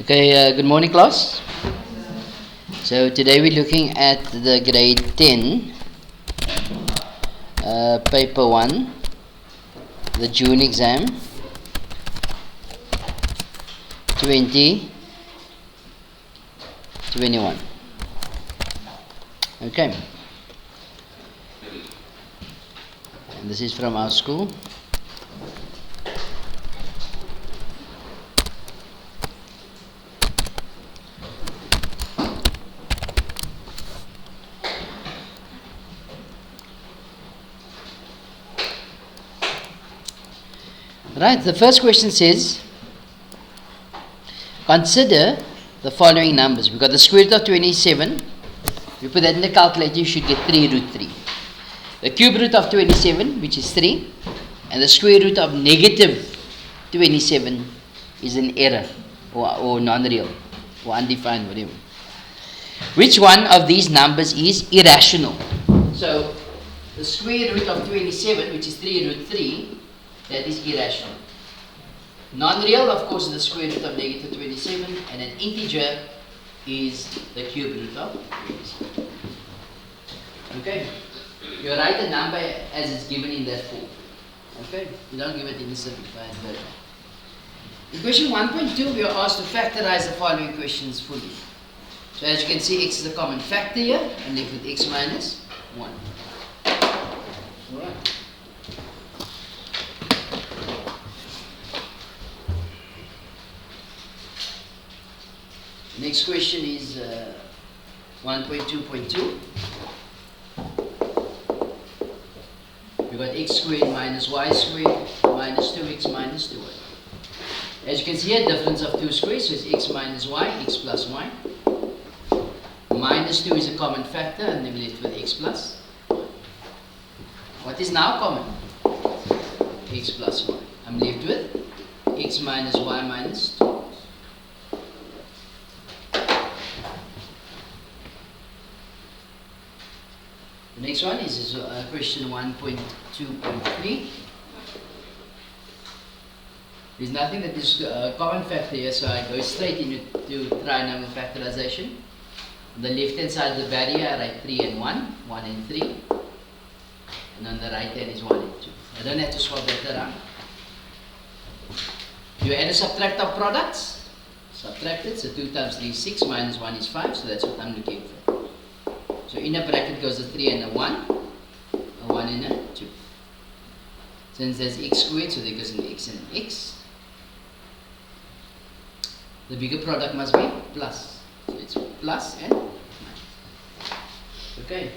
Okay, good morning class. So today we're looking at the grade 10 paper 1, the June exam 2021. Okay, and this is from our school. Right, the first question says, consider the following numbers. We've got the square root of 27. You put that in the calculator, you should get 3 root 3. The cube root of 27, which is 3, and the square root of negative 27 is an error, or non-real, or undefined, whatever. Which one of these numbers is irrational? So, the square root of 27, which is 3 root 3, that is irrational. Non-real, of course, is the square root of negative 27, and an integer is the cube root of 27. Okay? You write the number as it's given in that form. Okay? You don't give it in the simplified version. In question 1.2, we are asked to factorize the following questions fully. So as you can see, x is a common factor here. I'm left with x minus 1. Alright. Next question is 1.2.2. We've got x squared minus y squared minus 2x minus 2y. As you can see, a difference of 2 squares, so it's x minus y, x plus y. Minus 2 is a common factor, and then we're left with x plus y. What is now common? X plus y. I'm left with x minus y minus 2. The next one is question 1.2.3. There's nothing that is common factor here, so I go straight into trinomial factorization. On the left hand side of the barrier, I write 3 and 1, 1 and 3. And on the right hand is 1 and 2. I don't have to swap that around. You add or subtract our products. Subtract it, so 2 times 3 is 6, minus 1 is 5, so that's what I'm looking for. So in a bracket goes a 3 and a 1 and a 2. Since there's x squared, so there goes an x and an x. The bigger product must be plus. So it's plus and minus. Okay.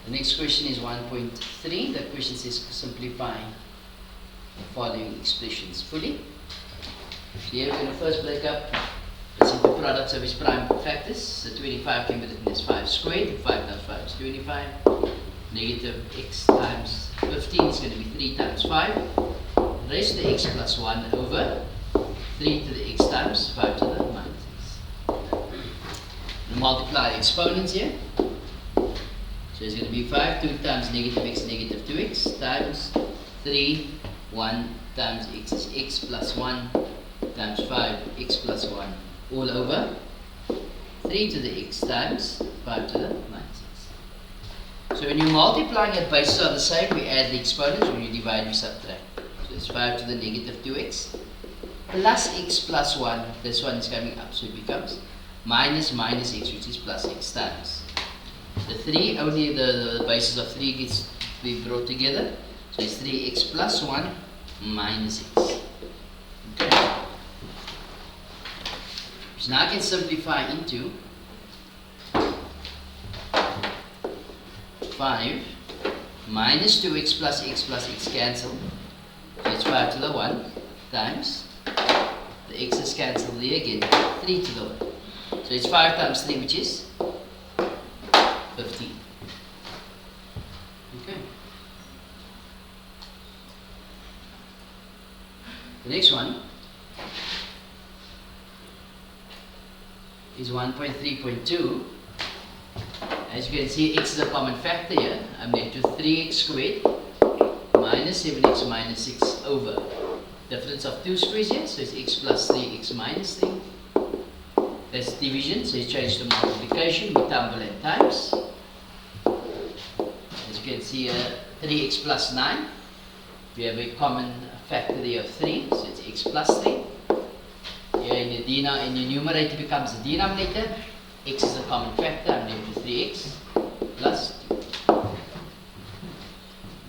The next question is 1.3. That question says simplify the following expressions fully. Here we're going to first break up the simple products of its prime factors. So 25 can be written as 5 squared. 5 times 5 is 25. Negative x times 15 is going to be 3 times 5. Raise to the x plus 1 over 3 to the x times 5 to the minus x. We'll multiply exponents here. So it's going to be 5, 2 times negative x, negative 2x, times 3, 1 times x is x plus 1 times 5, x plus 1, all over 3 to the x times 5 to the minus x. So when you're multiplying at bases are the same, we add the exponents. When you divide, we subtract. So it's 5 to the negative 2x plus x plus 1. This one is coming up, so it becomes minus minus x, which is plus x times. The 3, only the bases of 3 gets to be brought together. So it's 3x plus 1 minus x. Okay. So now I can simplify into 5 minus 2x plus x cancel. So it's 5 to the 1 times the x is cancelled there again, 3 to the 1. So it's 5 times 3, which is 15. Okay. The next one is 1.3.2. As you can see, x is a common factor here. I'm left to 3x squared minus 7x minus 6 over difference of two squares here, so it's x plus 3, x minus 3. That's division, so you change to multiplication, we tumble and times. As you can see here, 3x plus 9. We have a common factor there of 3, so it's x plus 3. Here in the numerator becomes the denominator. X is a common factor, I'm left with 3x plus 2.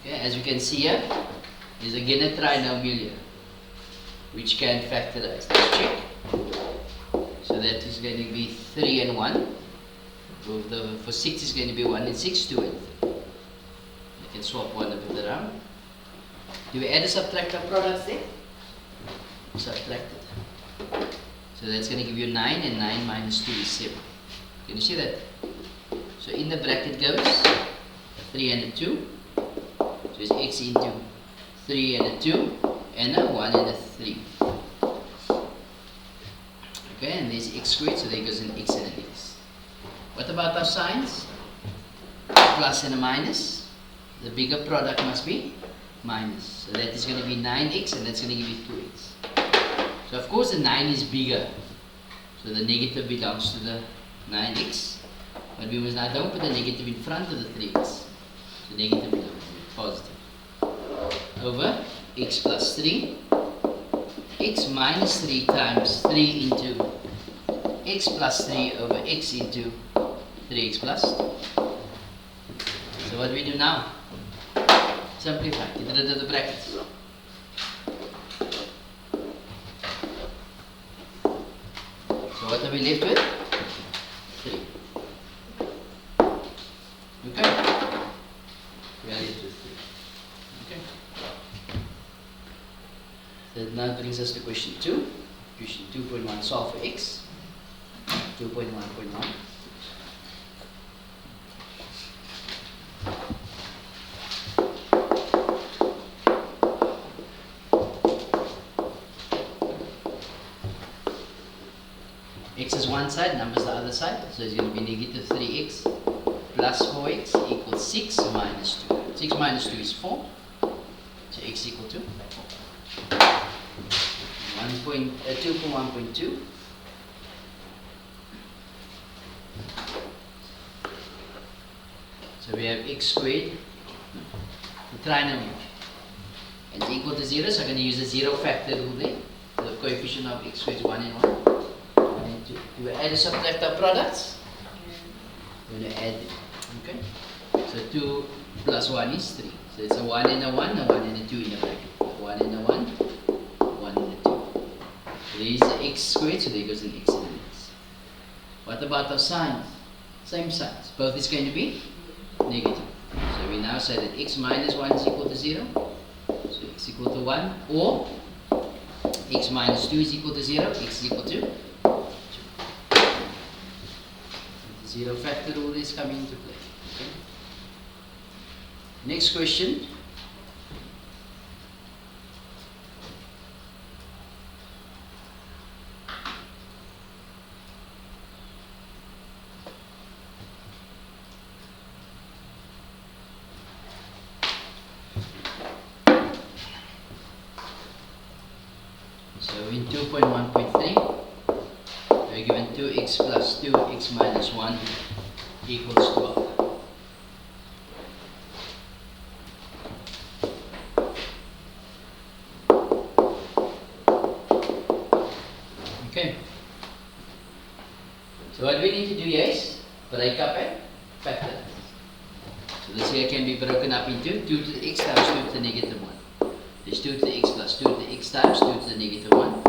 Okay, as you can see here, there's again a trinomial here, which can factorize. Let's check. So that is going to be 3 and 1. For 6 is going to be 1 and 6, 2 and 3. I can swap one of it around. Do we add or subtract our products there? Subtract it. So that's going to give you 9, and 9 minus 2 is 7. Can you see that? So in the bracket goes a 3 and a 2. So it's x into 3 and a 2, and a 1 and a 3. Okay, and there's x squared, so there goes an x and an x. What about our signs? Plus and a minus. The bigger product must be minus. So that is going to be 9x, and that's going to give you 2x. So of course the 9 is bigger. So the negative belongs to the 9x. But we must now don't put the negative in front of the 3x. So negative belongs to the positive. Over x plus 3. X minus 3 times 3 into x plus 3 over x into 3x plus 2. So what do we do now? Simplify. Get rid of the brackets. So what are we left with? 3. Okay? We are left with 3. Okay? So now brings us to question 2. Question 2.1, solve for x. 2.1.1. X is one side, number is the other side, so it's going to be negative 3x plus 4x equals 6 minus 2. 6 minus 2 is 4, so x equal to 2.1.2. So we have x squared, the trinomial, and it's equal to 0, so I'm going to use the 0 factor rule there. The coefficient of x squared is 1 and 1. Do we add or subtract our products? We're going to add them. Okay? So 2 plus 1 is 3. So it's a 1 and a 1, a 1 and a 2 in the bracket. 1 and a 1, 1 and a 2. So there is the x squared, so there goes an x and an x. What about our signs? Same signs. Both is going to be negative. So we now say that x minus 1 is equal to 0. So x equal to 1. Or x minus 2 is equal to 0. X is equal to 2. The 0 factor rule is coming into play. Okay? Next question. So in 2.1.3, we're given 2x plus 2x minus 1 equals 12. Okay. So what we need to do here is break up and factor. So this here can be broken up into 2 to the x times 2 to the negative 1. There's 2 to the x plus 2 to the x times 2 to the negative 1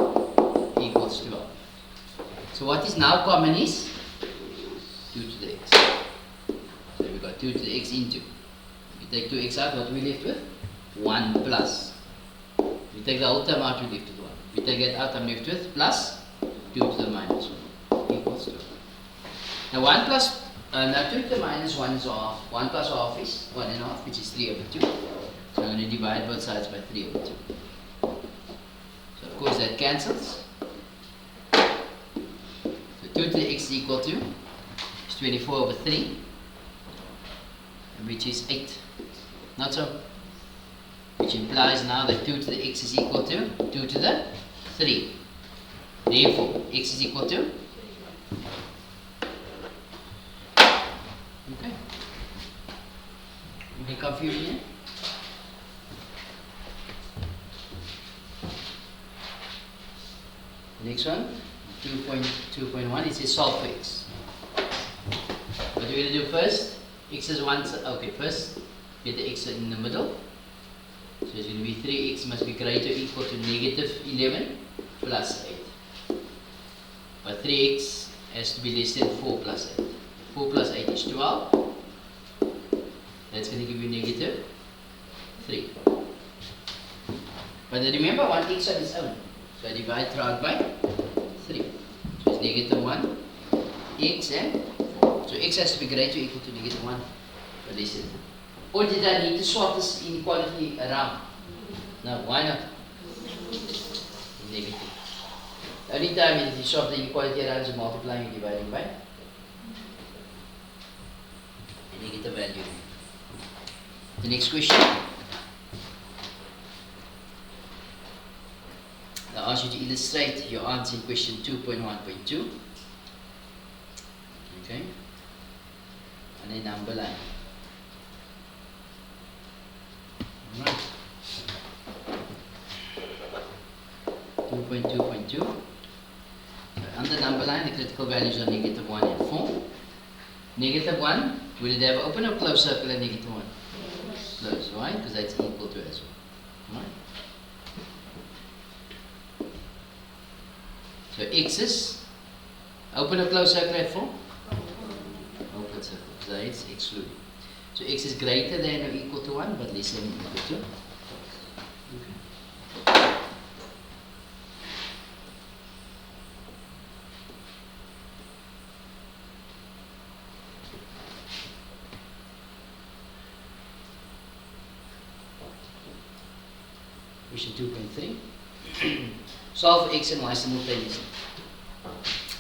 equals 12. So what is now common is 2 to the x. So we've got 2 to the x into. If you take 2x out, what are we left with? 1 plus. If you take the whole term out, we're left with 1. If you take that out, I'm left with plus 2 to the minus 1 equals 12. Now 1 plus, now 2 to the minus 1 is half. 1 plus half is 1 and a half, which is 3 over 2. So I'm going to divide both sides by 3 over 2. So of course that cancels. So 2 to the x is equal to is 24 over 3, which is 8. Not so. which implies now that 2 to the x is equal to 2 to the 3. Therefore, x is equal to? Okay. Any confusion here? Next one, 2.2.1, it says solve for x. What are we going to do first? X is 1, okay, first get the x in the middle. So it's going to be 3x must be greater or equal to negative 11 plus 8. But 3x has to be less than 4 plus 8. 4 plus 8 is 12. That's going to give you negative 3. But remember, 1x on its own. So I divide throughout by 3. So it's negative 1, x and 4. So x has to be greater or equal to negative 1 or less than 3. Or did I need to swap this inequality around? No, why not? Negative. The only time you swap the inequality around is multiplying and dividing by a negative value. The next question. I ask you to illustrate your answer in question 2.1.2. Okay. And then number line. Alright. 2.2.2. Under number line, the critical values are negative 1 and 4. Negative 1, will it have open or closed circle at negative 1? Closed. Why? Because that's equal to as well. Right? So x is open or closed circle at 4? Open circle. So it's excluded. So x is greater than or equal to 1, but less than or equal to. Okay. Question 2.3. Solve for x and y simultaneously.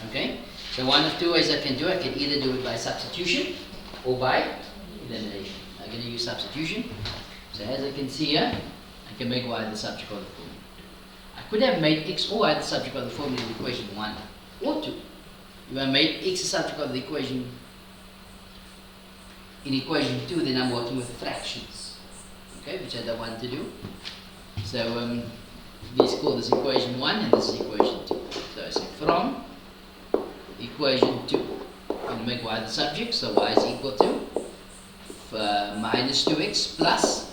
Okay? So one of two ways I can do it. I can either do it by substitution or by elimination. I'm going to use substitution. So as I can see here, I can make y the subject of the formula. I could have made x or y the subject of the formula in equation 1 or 2. If I made x the subject of the equation in equation 2, then I'm working with fractions. Okay, which I don't want to do. So let's call this equation 1 and this is equation 2. So I say from equation 2. I'm going to make y the subject, so y is equal to minus 2x plus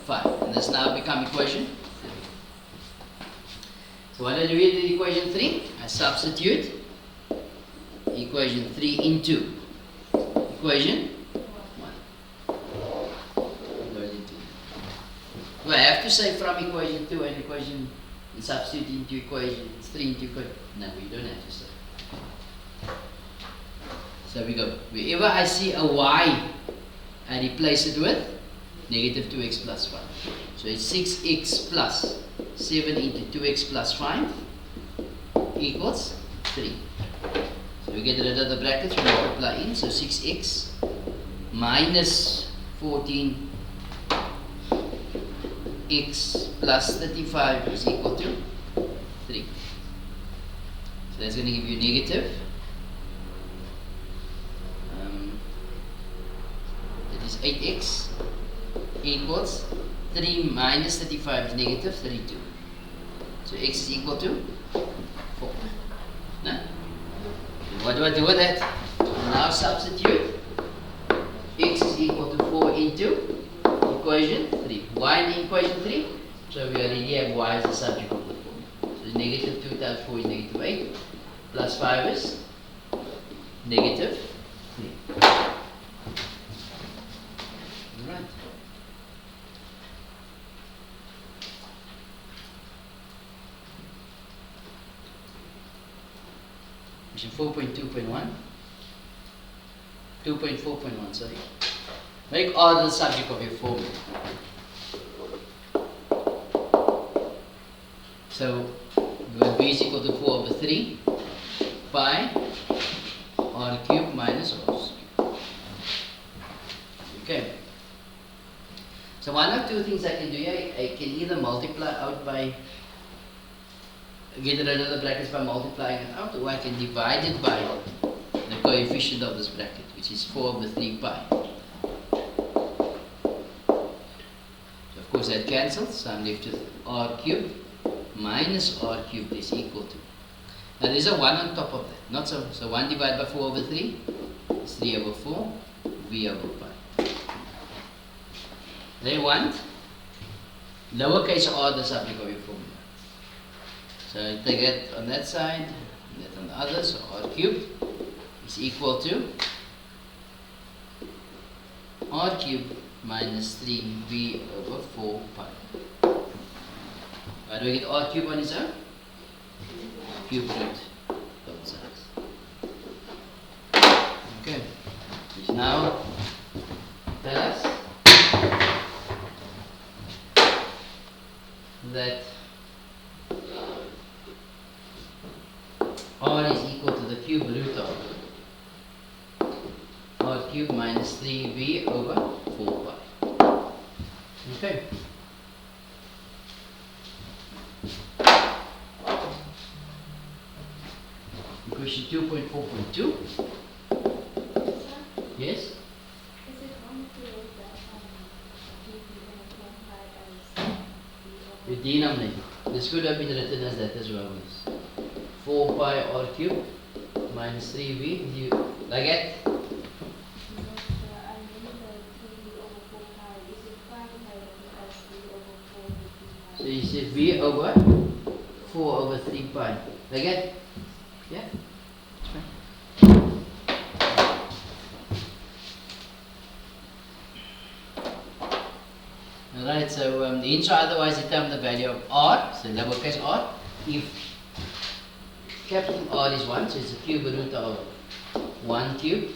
5. And this now become equation 3. So what do I do with equation 3? I substitute equation 3 into equation 1. Do I have to say from equation 2 and equation and substitute into equation 3 into equation? No, we don't have to say. So we go, wherever I see a y, I replace it with negative 2x plus 5. So it's 6x plus 7 into 2x plus 5 equals 3. So we get rid of the brackets, we multiply in, so 6x minus 14x plus 35 is equal to 3. So that's going to give you negative. That is 8x equals 3 minus 35 is negative 32. So x is equal to 4. No? What do I do with that? Now substitute x is equal to 4 into equation 3. Why in equation 3? So we already have y as the subject of the formula. So negative 2 times 4 is negative 8. Plus 5 is negative 3. Alright. Question 4.2.1. 2.4.1, sorry. Make R the subject of your formula. So when b is equal to 4 over 3 pi r cubed minus r cubed. Okay. So So one or two things I can do here, I can either multiply out by, get rid of the brackets by multiplying it out, or I can divide it by the coefficient of this bracket, which is 4 over 3 pi. So of course that cancels, so I'm left with r cubed minus r cubed is equal to. Now there's a 1 on top of that, not so. So 1 divided by 4 over 3 is 3 over 4 v over pi. They want lowercase r the subject of your formula. So I take it on that side, and that on the other, so r cubed is equal to r cubed minus 3v over 4 pi. How do we get r cubed on its own? Cube root both sides. Okay, which now tell us that r is equal to the cube root of r cubed minus 3v over 4 pi. Okay. Question 2.4.2. Yes? Is it wrong to write that as The denominator. This could have been written as that as well. Yes. 4 pi r cubed minus 3v. You like it? So you say v over 4 over 3 pi. Like it? Yeah? That's right. Alright, so the intro otherwise determine the value of r, so lowercase r, if capital R is 1, so it's a cube root of 1 cube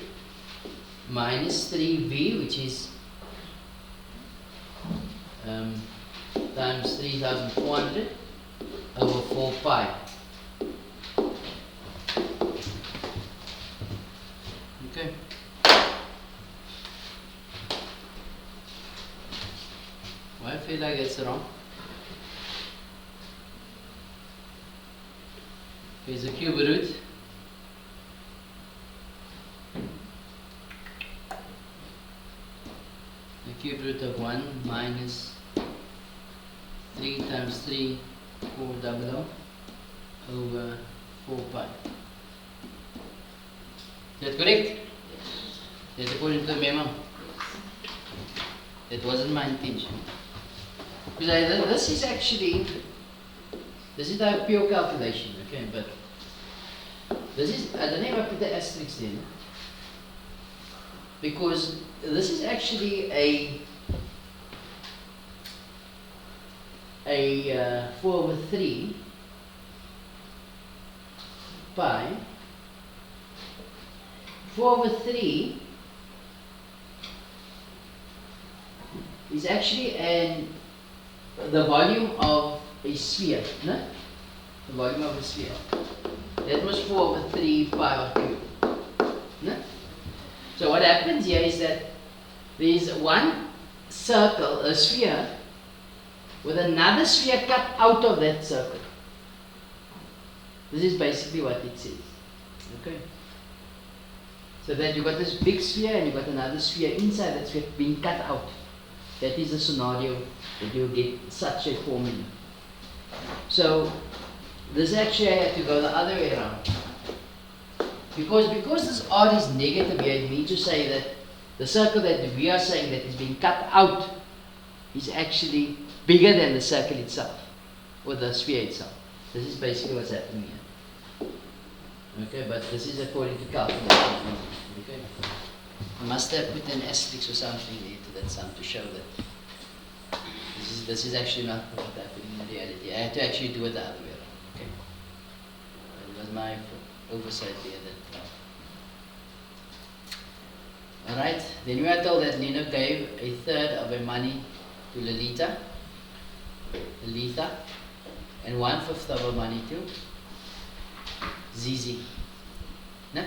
minus 3v, which is times 3400 over 4 pi. Okay. Why I feel like it's wrong? Here's the cube root. The cube root of 1 minus 3 times 3, 400 over 4 pi. Is that correct? That's according to the memo. That wasn't my intention. Because this is actually, this is a pure calculation, okay, but this is, I don't know if I put the asterisk in, because this is actually a 4 over 3 pi. 4 over 3 is actually the volume of a sphere, no? The volume of a sphere. That was 4 over 3 pi r cubed. No? So what happens here is that there is one circle, a sphere, with another sphere cut out of that circle. This is basically what it says. Okay? So that you got this big sphere and you got another sphere inside that sphere being cut out. That is the scenario that you get such a formula. So this actually I have to go the other way around. Because this r is negative here, it means to say that the circle that we are saying that is being cut out is actually bigger than the circle itself, or the sphere itself. This is basically what's happening here. Okay, but this is according to calculation. Okay. I must have put an asterisk or something there to that sum to show that this is actually not what's happening in reality. I had to actually do it the other way around. Okay. It was my oversight there that. Alright, then we are told that Lino gave a third of her money to Lolita, and 1/5 of her money to Zizi. No?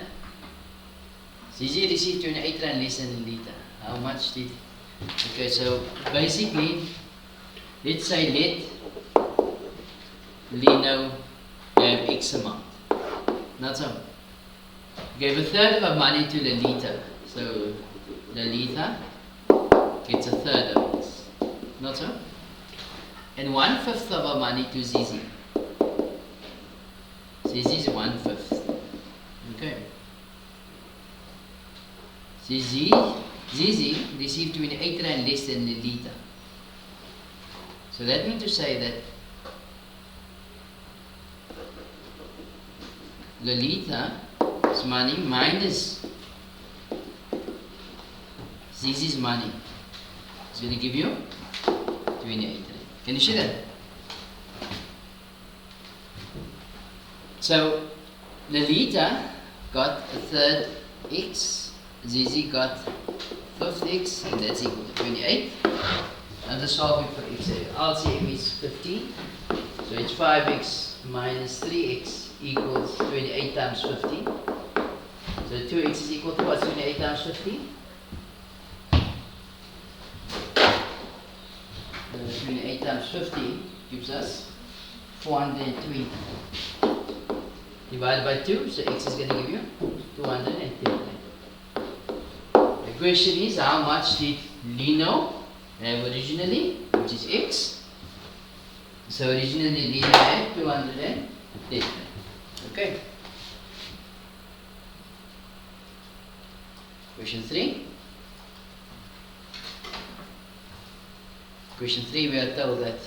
Zizi received 28 rand less than Lolita. How much did Okay, so basically, let's say let Lino have X amount. Not so. Gave a third of our money to Lolita. So Lolita gets a third of this. Not so? And 1/5 of our money to Zizi. Zizi is 1/5. Okay. Zizi received 28 rand less than Lolita. So that means to say that Lolita's money minus Zizi's money is going to give you 28 rand. Can you see that? So Lolita got a third X, Zizi got 5th X, and that's equal to 28. Now the solving for X, LCM is 15, so it's 5X minus 3X equals 28 times 15. So 2X is equal to what's 28 times 15? 28 times 15 gives us 420. Divided by 2, so X is going to give you 210. The question is, how much did Lino have originally, which is X? So originally Lino had 210. Okay. Question 3. Question 3, we are told that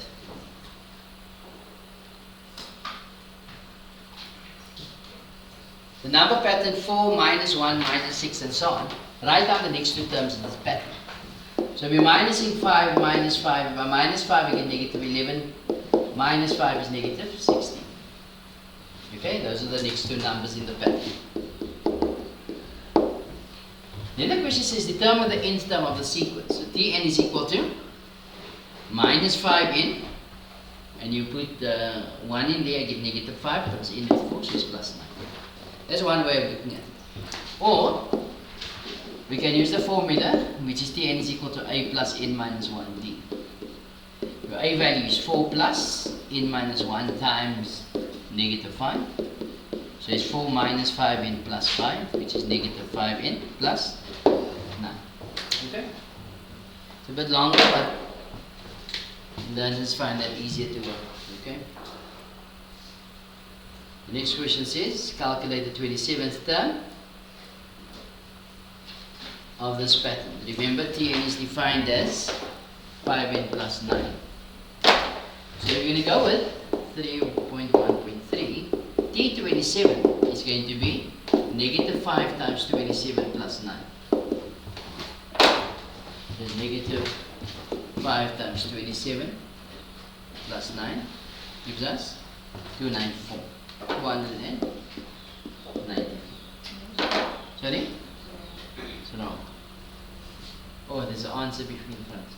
the number pattern 4, minus 1, minus 6, and so on. Write down the next two terms in this pattern. So we're minusing 5, minus 5. By minus 5, we get negative 11. Minus 5 is negative 16. Okay, those are the next two numbers in the pattern. Then the question says, determine the nth term of the sequence. So Tn is equal to minus 5n, and you put 1 in there, get negative 5, because n with 4, so it's plus 9. That's one way of looking at it. Or, we can use the formula, which is Tn is equal to a plus n minus 1d. Your a value is 4 plus n minus 1 times negative 5. So it's 4 minus 5n plus 5, which is negative 5n plus 9. Okay? It's a bit longer, but learners find that easier to work. Okay? The next question says, calculate the 27th term of this pattern. Remember, Tn is defined as 5n plus 9. So we're going to go with 3.1.3. T27 is going to be negative 5 times 27 plus 9. So negative 5 times 27 plus 9 gives us 294. 290. Sorry? So no. Oh, there's an answer between front.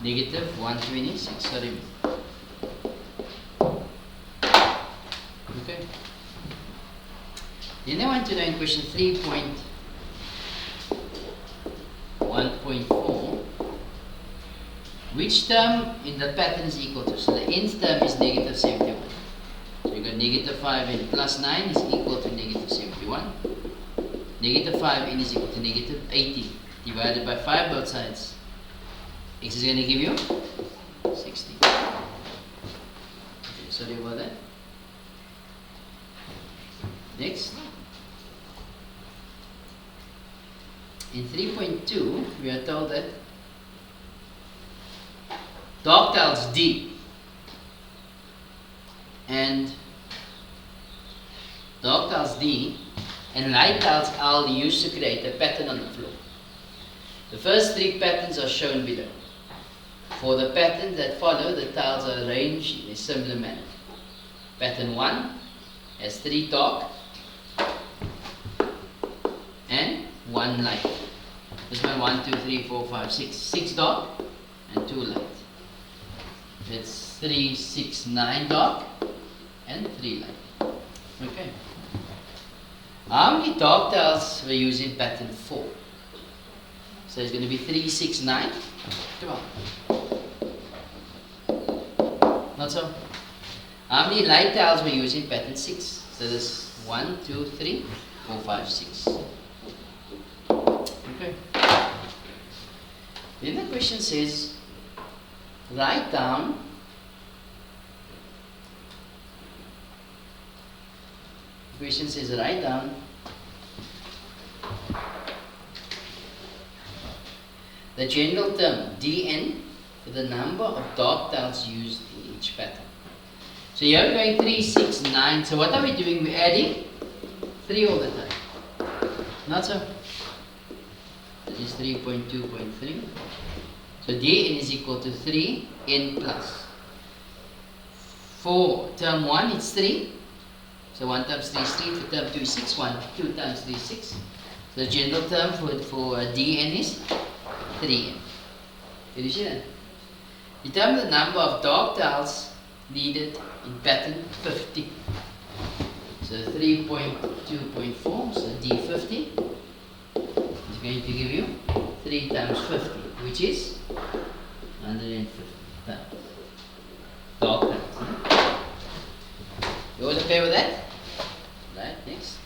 Negative 126. Sorry. Okay. Then I want to know in question 3.1.4, which term in the pattern is equal to? So the nth term is negative 71. So you got negative 5n plus 9 is equal to negative 71. Negative 5n is equal to negative 80. Divided by 5 both sides. X is going to give you 60. Okay, sorry about that. Next. In 3.2, we are told that dog tails D and dog tails D and light tails L used to create a pattern on the floor. The first three patterns are shown below. For the patterns that follow, the tiles are arranged in a similar manner. Pattern 1 has 3 dark and 1 light. This one 1, 2, 3, 4, 5, 6. 6 dark and 2 light. It's 3, 6, 9 dark and 3 light. Okay. How many dark tiles were used in pattern 4? So it's going to be 3, 6, 9, 12. Not so? How many light tiles were used in pattern 6? So there's 1, 2, 3, 4, 5, 6. Okay. Then the question says, write down the general term dn for the number of dark tiles used in each pattern. So here we're going 3, 6, 9. So what are we doing? We're adding 3 all the time. Not so? That is 3.2.3. So dn is equal to 3n plus. For term 1 it's 3. So 1 times 3 is 3. For term 2 is 6. 2 times 3 is 6. So the general term for dn is 3n. Did you see that? Determine the number of dark tiles needed in pattern 50. So 3.2.4, so D50 is going to give you 3 times 50, which is 150 tiles. Dark tiles. You all okay with that? Right, next.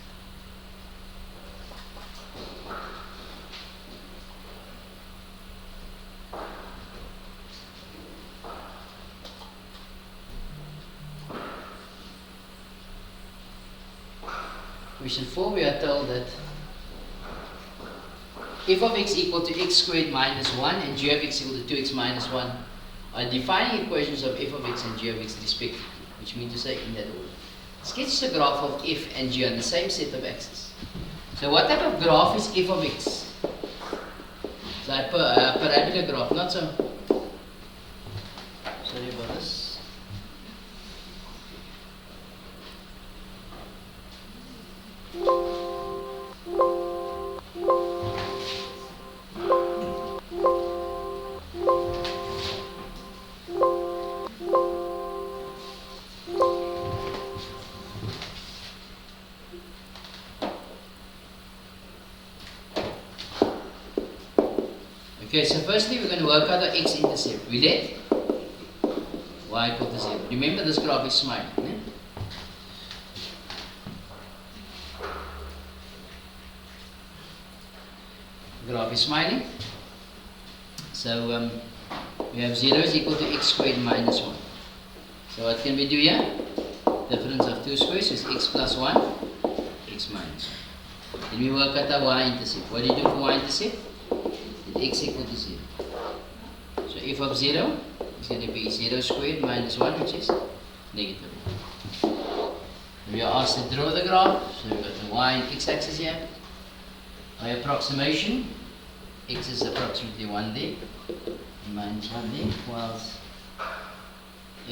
Question 4, we are told that f of x equal to x squared minus 1 and g of x equal to 2x minus 1 are defining equations of f of x and g of x respectively, which means to say in that order. Sketch the graph of f and g on the same set of axes. So what type of graph is f of x? It's a parabola graph, not so. Sorry about this. Okay, so firstly we're going to work out the x-intercept. We did? Y equal to 0. Remember this graph is smiling. Eh? Graph is smiling. So we have 0 is equal to x squared minus 1. So what can we do here? Difference of 2 squares is x plus 1, x minus 1. Then we work out the y-intercept. What do you do for y-intercept? X equal to 0. So f of 0 is going to be 0 squared minus 1, which is negative 1. We are asked to draw the graph, so we've got the y and x axis here. By approximation, x is approximately 1 there, and minus 1 there, whilst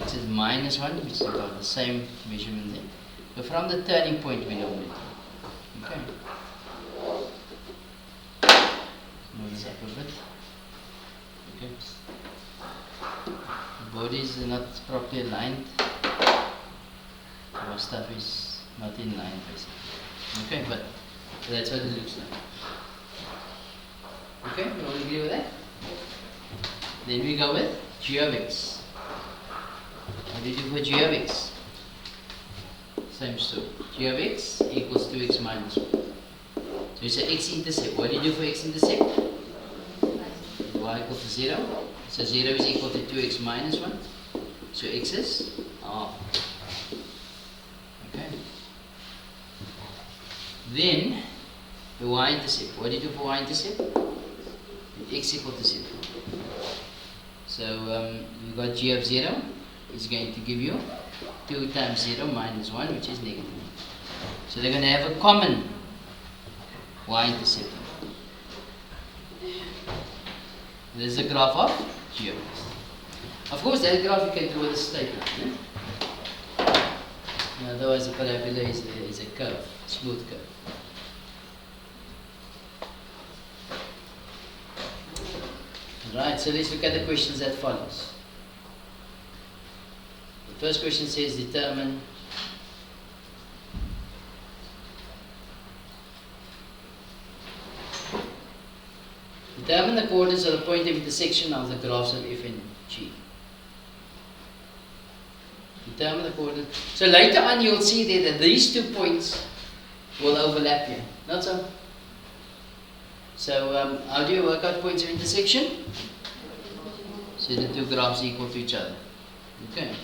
x is minus 1, which is about the same measurement there. So from the turning point we normally draw. Okay. Move this up a bit. Okay. The bodies are not properly aligned. Our stuff is not in line basically. Okay, but that's what it looks like. Okay, you all agree with that? Then we go with g of x. What do you do for g of x? Same story. G of x equals 2x minus 1. So you say x-intercept. What do you do for x-intercept? Y equal to 0. So 0 is equal to 2x minus 1. So x is half. Okay. Then the y-intercept. What do you do for y-intercept? X equal to 0. So you've got g of 0 is going to give you 2 times 0 minus 1, which is negative 1. So they're going to have a common y-intercept. This is a graph of g of x. Of course, that graph you can draw with a straight line. Otherwise, the parabola is a curve, smooth curve. Right, so let's look at the questions that follows. The first question says determine Determine the coordinates of the point of intersection of the graphs of f and g. Determine the coordinates. So later on you'll see there that these 2 points will overlap here. Not so? So how do you work out points of intersection? So the 2 graphs equal to each other. Okay.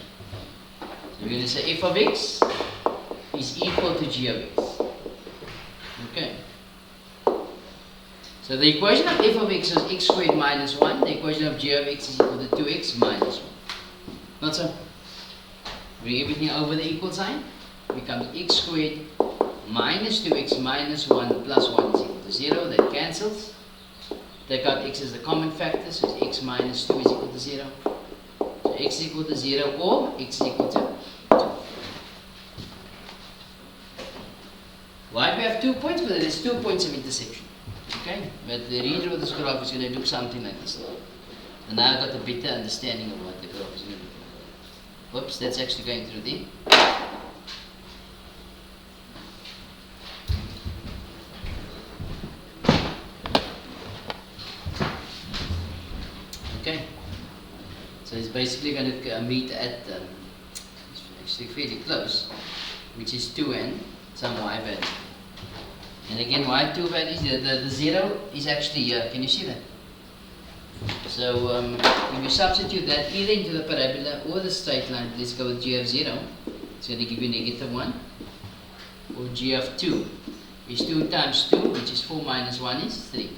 So we're going to say f of x is equal to g of x. Okay. So the equation of f of x is x squared minus 1. The equation of g of x is equal to 2x minus 1. Not so? Bring everything over the equal sign. Becomes x squared minus 2x minus 1 plus 1 is equal to 0. That cancels. Take out x as the common factor. So it's x minus 2 is equal to 0. So x is equal to 0 or x is equal to 2. Why do we have 2 points? Because there's 2 points of intersection. Okay, but the reader of this graph is going to look something like this. And now I've got a better understanding of what the graph is going to look like. Whoops, that's actually going through there. Okay, so it's basically going to meet at, it's actually fairly close, which is 2 and some y value. And again, y2 values, the 0 is actually here. Can you see that? So if you substitute that either into the parabola or the straight line, let's go with g of 0, it's going to give you negative 1. Or g of 2 is 2 times 2, which is 4 minus 1 is 3.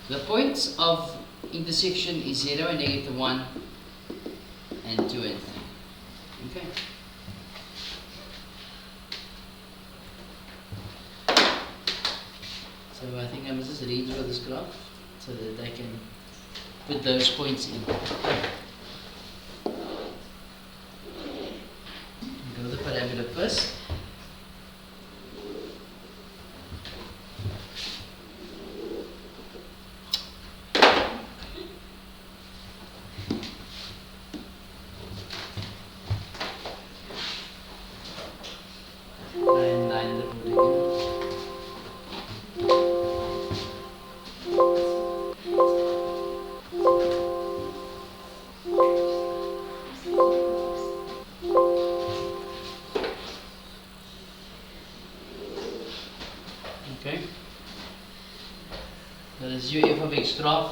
The points of intersection is 0 and negative 1 and 2 and 3. Okay. So I think I must just read through this graph so that I can put those points in. Go the parameter first. Okay. So this is your f of x graph.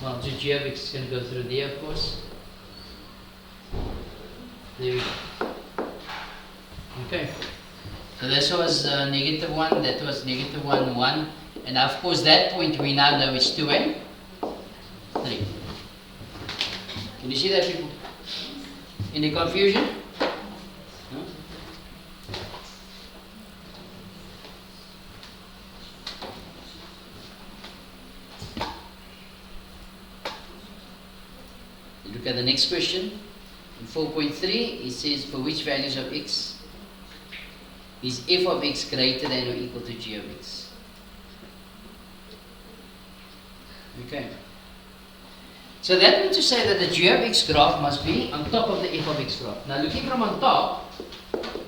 Well, g of x is going to go through there, of course. There we go. Okay. So this was negative 1, that was negative 1, 1. And of course that point we now know is 2 and 3. Can you see that, people? Any confusion? No? Look at the next question. In 4.3, it says for which values of x is f of x greater than or equal to g of x? Okay. So that means to say that the g of x graph must be on top of the f of x graph. Now looking from on top,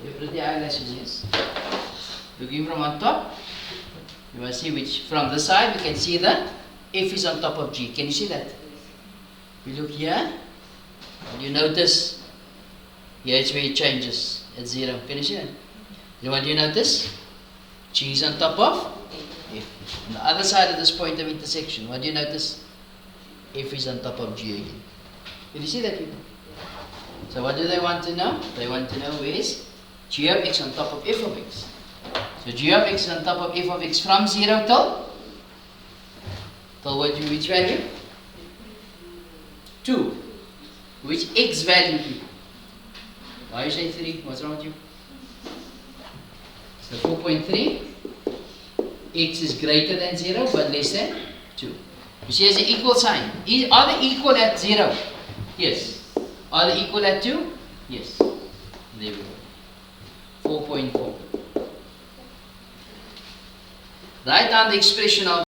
you pretty eyelashes, yes. Looking from on top, you must see which, from the side we can see that f is on top of g. Can you see that? We look here, and you notice here it's where it changes at 0. Can you see that? You know what you notice? G is on top of f. On the other side of this point of intersection, what do you notice? F is on top of G again. Can you see that, people? So what do they want to know? They want to know where is G of x on top of f of x. So G of x is on top of f of x from 0 till which value? 2. Which x value, people? Why you say 3? What's wrong with you? So 4.3, x is greater than 0 but less than 2. You see, there's an equal sign. Are they equal at 0? Yes. Are they equal at 2? Yes. There we go. 4.4. Write down the expression of